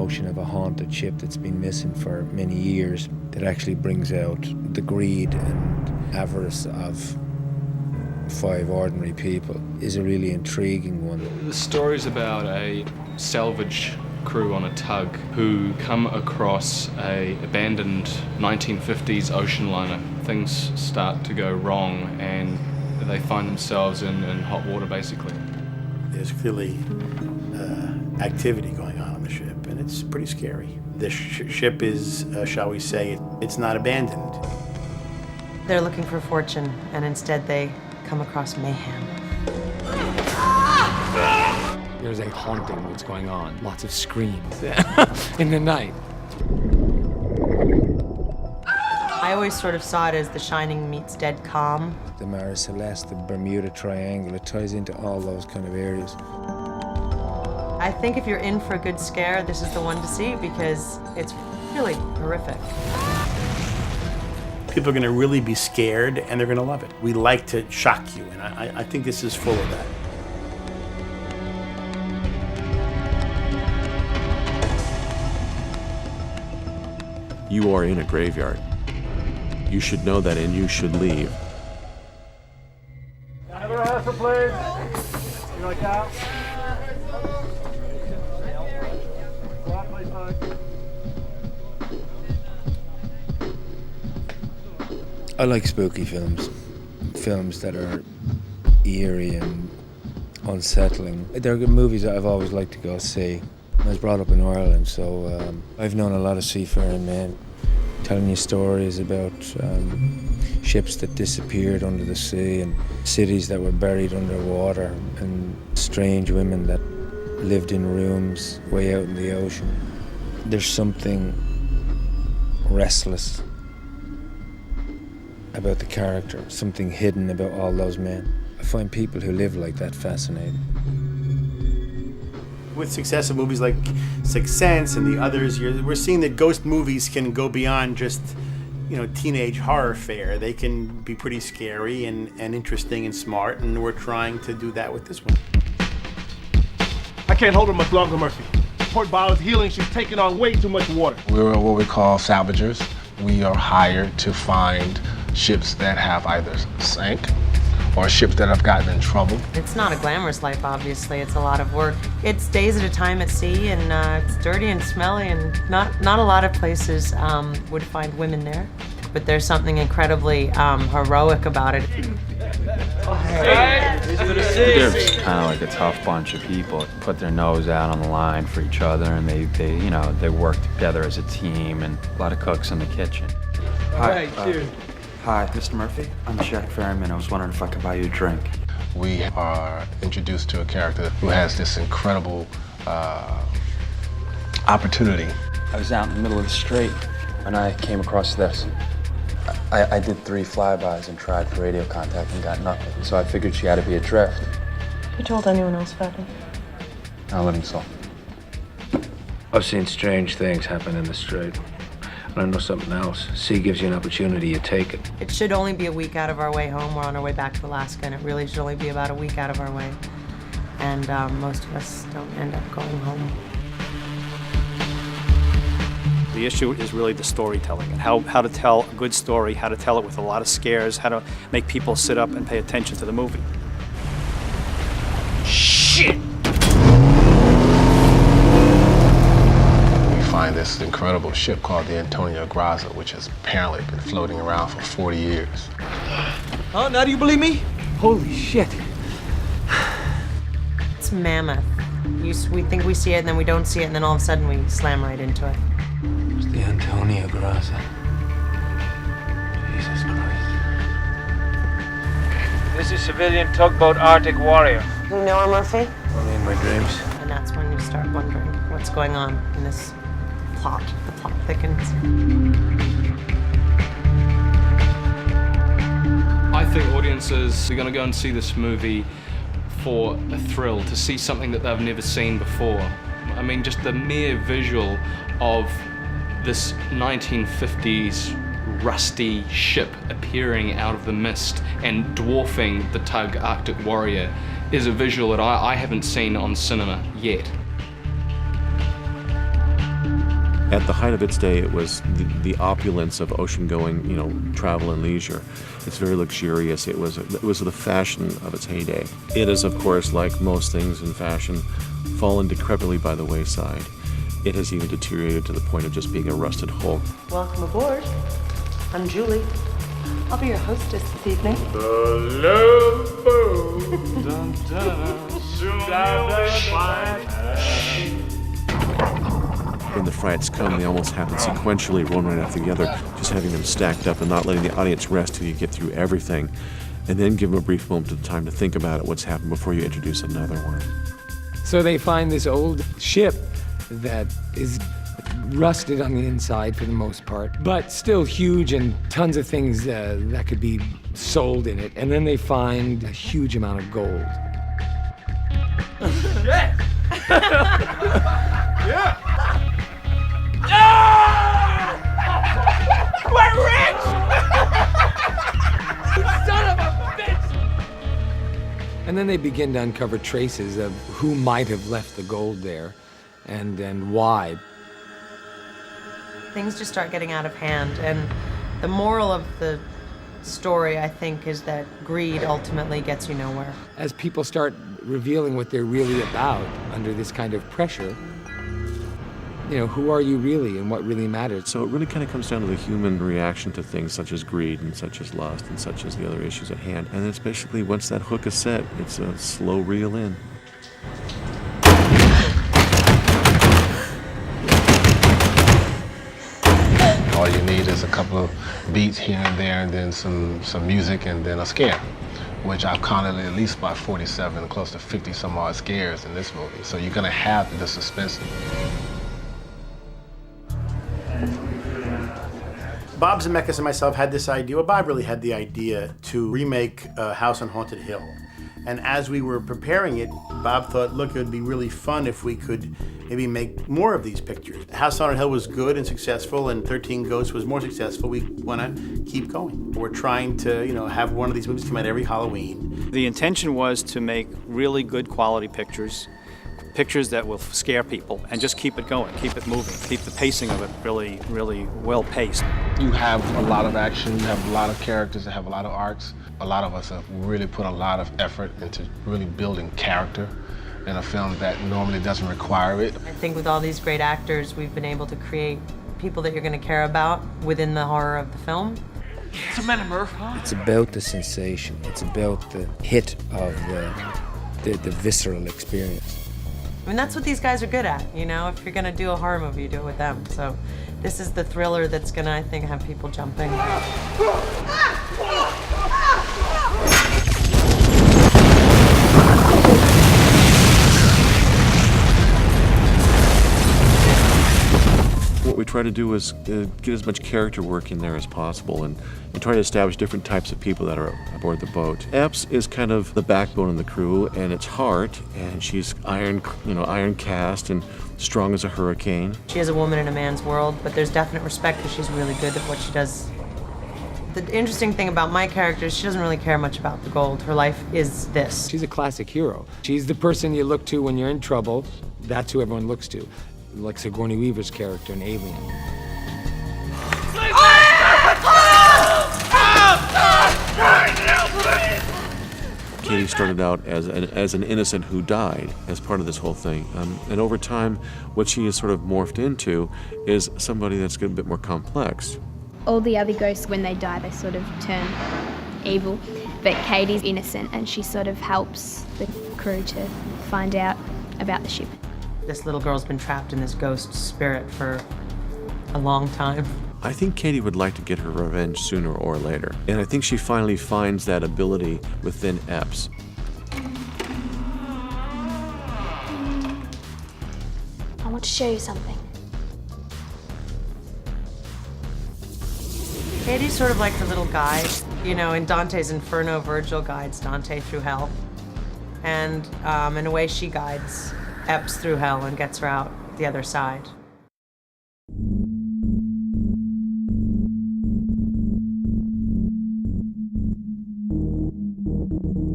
notion of a haunted ship that's been missing for many years that actually brings out the greed and avarice of 5 ordinary people is a really intriguing one. The story's about a salvage crew on a tug who come across a abandoned 1950s ocean liner. Things start to go wrong and they find themselves in hot water, basically. There's clearly activity going on the ship, and it's pretty scary. The ship is, shall we say, it's not abandoned. They're looking for fortune, and instead they come across mayhem. There's a haunting that's going on. Lots of screams in the night. I always sort of saw it as The Shining meets Dead Calm. The Mare Celeste, the Bermuda Triangle, it ties into all those kind of areas. I think if you're in for a good scare, this is the one to see because it's really horrific. People are going to really be scared, and they're going to love it. We like to shock you, and I think this is full of that. You are in a graveyard. You should know that, and you should leave. Have a rehearsal, please. You like that? I like spooky films, films that are eerie and unsettling. They're good movies that I've always liked to go see. I was brought up in Ireland, so I've known a lot of seafaring men telling you stories about ships that disappeared under the sea and cities that were buried underwater and strange women that lived in rooms way out in the ocean. There's something restless about the character, something hidden about all those men. I find people who live like that fascinating. With successive movies like Sixth Sense and the others, we're seeing that ghost movies can go beyond just, teenage horror fare. They can be pretty scary and interesting and smart, and we're trying to do that with this one. I can't hold her much longer, Murphy. Port Bottle is healing. She's taking on way too much water. We're what we call salvagers. We are hired to find ships that have either sank or ships that have gotten in trouble. It's not a glamorous life, obviously. It's a lot of work. It's days at a time at sea, and it's dirty and smelly, and not a lot of places would find women there. But there's something incredibly heroic about it. They're just kind of like a tough bunch of people. Put their nose out on the line for each other, and they work together as a team, and a lot of cooks in the kitchen. Hi, cheers. Hi, Mr. Murphy. I'm Jack Ferryman. I was wondering if I could buy you a drink. We are introduced to a character who has this incredible opportunity. I was out in the middle of the strait when I came across this. I did 3 flybys and tried for radio contact and got nothing, so I figured she had to be adrift. Have you told anyone else about it? Not a living soul. I've seen strange things happen in the strait. And I know something else. Sea gives you an opportunity, you take it. It should only be a week out of our way home. We're on our way back to Alaska, and it really should only be about a week out of our way. And most of us don't end up going home. The issue is really the storytelling and how to tell a good story, how to tell it with a lot of scares, how to make people sit up and pay attention to the movie. Shit! We find this incredible ship called the Antonio Graza, which has apparently been floating around for 40 years. Oh, now do you believe me? Holy shit. It's mammoth. We think we see it, and then we don't see it, and then all of a sudden we slam right into it. It's the Antonio Graza. Jesus Christ. This is civilian tugboat Arctic Warrior. You know her, Murphy? Only in my dreams. And that's when you start wondering what's going on in this plot. The plot thickens. I think audiences are going to go and see this movie for a thrill, to see something that they've never seen before. I mean, just the mere visual of this 1950s rusty ship appearing out of the mist and dwarfing the tug Arctic Warrior is a visual that I haven't seen on cinema yet. At the height of its day, it was the opulence of ocean-going, travel and leisure. It's very luxurious. It was the fashion of its heyday. It is, of course, like most things in fashion, fallen decrepitly by the wayside. It has even deteriorated to the point of just being a rusted hulk. Welcome aboard. I'm Julie. I'll be your hostess this evening. When the frights come, they almost happen sequentially, one right after the other, just having them stacked up and not letting the audience rest till you get through everything, and then give them a brief moment of time to think about it, what's happened before you introduce another one. So they find this old ship that is rusted on the inside for the most part, but still huge and tons of things that could be sold in it. And then they find a huge amount of gold. Yeah! We're rich! Son of a bitch! And then they begin to uncover traces of who might have left the gold there and why. Things just start getting out of hand, and the moral of the story, I think, is that greed ultimately gets you nowhere. As people start revealing what they're really about under this kind of pressure, who are you really and what really matters? So it really kind of comes down to the human reaction to things such as greed and such as lust and such as the other issues at hand. And it's basically, once that hook is set, it's a slow reel in. All you need is a couple of beats here and there, and then some music, and then a scare, which I've counted at least by 47, close to 50 some odd scares in this movie. So you're gonna have the suspense. Bob Zemeckis and myself had this idea, well, Bob really had the idea to remake House on Haunted Hill. And as we were preparing it, Bob thought, look, it would be really fun if we could maybe make more of these pictures. House on Haunted Hill was good and successful, and 13 Ghosts was more successful. We want to keep going. We're trying to, have one of these movies come out every Halloween. The intention was to make really good quality pictures that will scare people, and just keep it going, keep it moving, keep the pacing of it really, really well paced. You have a lot of action, you have a lot of characters that have a lot of arcs. A lot of us have really put a lot of effort into really building character in a film that normally doesn't require it. I think with all these great actors, we've been able to create people that you're going to care about within the horror of the film. It's a minute, Murph, huh? It's about the sensation. It's about the hit of the visceral experience. I mean, that's what these guys are good at, If you're going to do a horror movie, you do it with them. So this is the thriller that's going to, I think, have people jumping. What we try to do is get as much character work in there as possible and try to establish different types of people that are aboard the boat. Epps is kind of the backbone of the crew and its heart, and she's iron cast and strong as a hurricane. She is a woman in a man's world, but there's definite respect because she's really good at what she does. The interesting thing about my character is she doesn't really care much about the gold. Her life is this. She's a classic hero. She's the person you look to when you're in trouble. That's who everyone looks to. Like Sigourney Weaver's character in Alien. Katie started out as an innocent who died as part of this whole thing. And over time, what she has sort of morphed into is somebody that's a bit more complex. All the other ghosts, when they die, they sort of turn evil. But Katie's innocent, and she sort of helps the crew to find out about the ship. This little girl's been trapped in this ghost spirit for a long time. I think Katie would like to get her revenge sooner or later. And I think she finally finds that ability within Epps. I want to show you something. Katie's sort of like the little guide. In Dante's Inferno, Virgil guides Dante through hell. And in a way, she guides Epps through hell and gets her out the other side.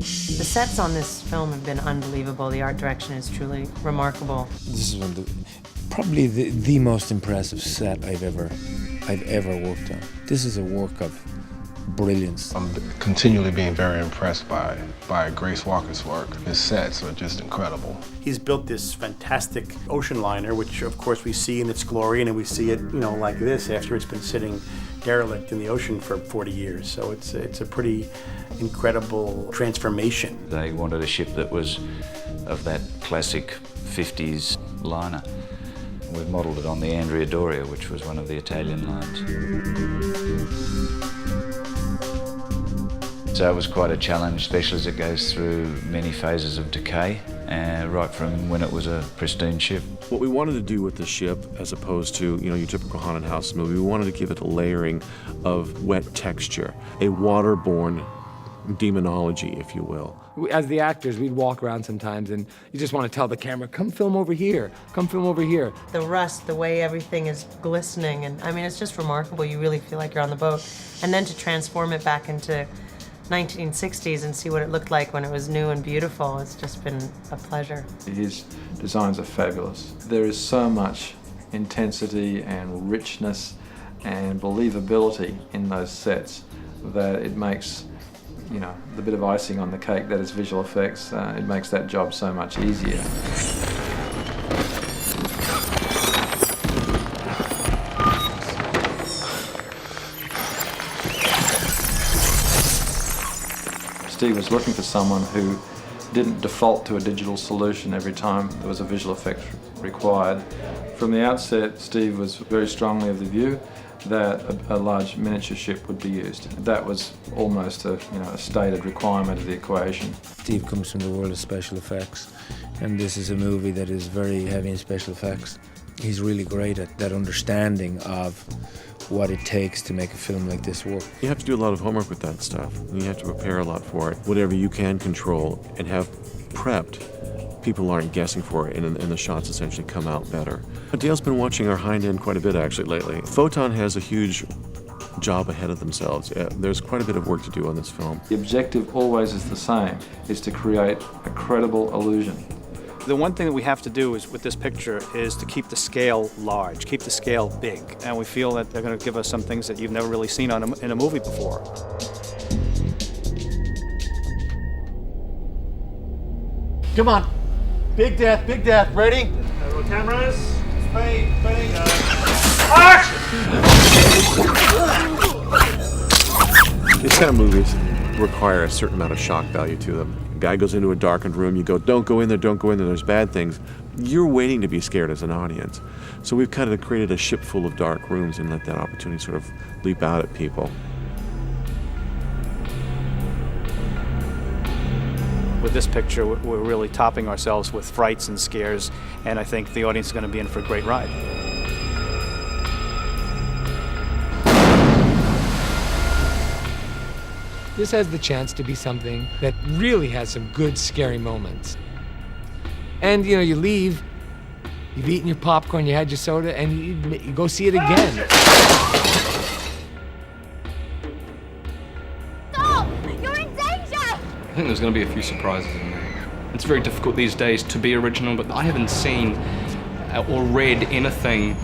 The sets on this film have been unbelievable. The art direction is truly remarkable. This is one of the probably the most impressive set I've ever worked on. This is a work of brilliance. I'm continually being very impressed by Grace Walker's work. His sets are just incredible. He's built this fantastic ocean liner, which of course we see in its glory, and we see it, like this after it's been sitting derelict in the ocean for 40 years. So it's a pretty incredible transformation. They wanted a ship that was of that classic 50s liner. We've modelled it on the Andrea Doria, which was one of the Italian lines. So it was quite a challenge, especially as it goes through many phases of decay, right from when it was a pristine ship. What we wanted to do with the ship, as opposed to your typical haunted house movie, we wanted to give it a layering of wet texture, a waterborne demonology, if you will. As the actors, we'd walk around sometimes and you just want to tell the camera, come film over here, come film over here. The rust, the way everything is glistening, and I mean, it's just remarkable. You really feel like you're on the boat. And then to transform it back into 1960s and see what it looked like when it was new and beautiful, it's just been a pleasure. His designs are fabulous. There is so much intensity and richness and believability in those sets that it makes the bit of icing on the cake that is visual effects, it makes that job so much easier. Steve was looking for someone who didn't default to a digital solution every time there was a visual effect required. From the outset, Steve was very strongly of the view that a large miniature ship would be used. That was almost a stated requirement of the equation. Steve comes from the world of special effects, and this is a movie that is very heavy in special effects. He's really great at that understanding of what it takes to make a film like this work. You have to do a lot of homework with that stuff. You have to prepare a lot for it. Whatever you can control and have prepped, people aren't guessing for it, and the shots essentially come out better. Dale's been watching our hind end quite a bit actually lately. Photon has a huge job ahead of themselves. There's quite a bit of work to do on this film. The objective always is the same, is to create a credible illusion. The one thing that we have to do is with this picture is to keep the scale large, keep the scale big. And we feel that they're going to give us some things that you've never really seen in a movie before. Come on. Big death, ready? Cameras, spade, action! These kind of movies require a certain amount of shock value to them. A guy goes into a darkened room, you go, don't go in there, there's bad things. You're waiting to be scared as an audience. So we've kind of created a ship full of dark rooms and let that opportunity sort of leap out at people. With this picture, we're really topping ourselves with frights and scares, and I think the audience is going to be in for a great ride. This has the chance to be something that really has some good, scary moments. And you leave, you've eaten your popcorn, you had your soda, and you go see it again. Stop! You're in danger! I think there's going to be a few surprises in there. It's very difficult these days to be original, but I haven't seen or read anything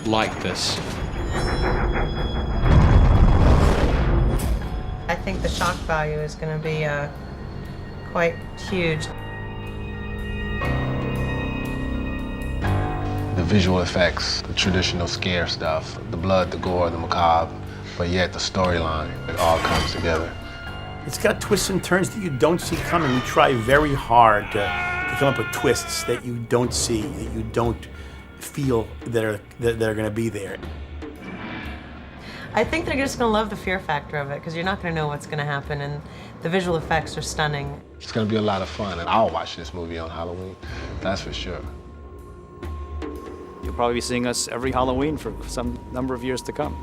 like this. I think the shock value is going to be quite huge. The visual effects, the traditional scare stuff, the blood, the gore, the macabre, but yet the storyline, it all comes together. It's got twists and turns that you don't see coming. We try very hard to come up with twists that you don't see, that you don't feel that are going to be there. I think they're just going to love the fear factor of it because you're not going to know what's going to happen, and the visual effects are stunning. It's going to be a lot of fun, and I'll watch this movie on Halloween, that's for sure. You'll probably be seeing us every Halloween for some number of years to come.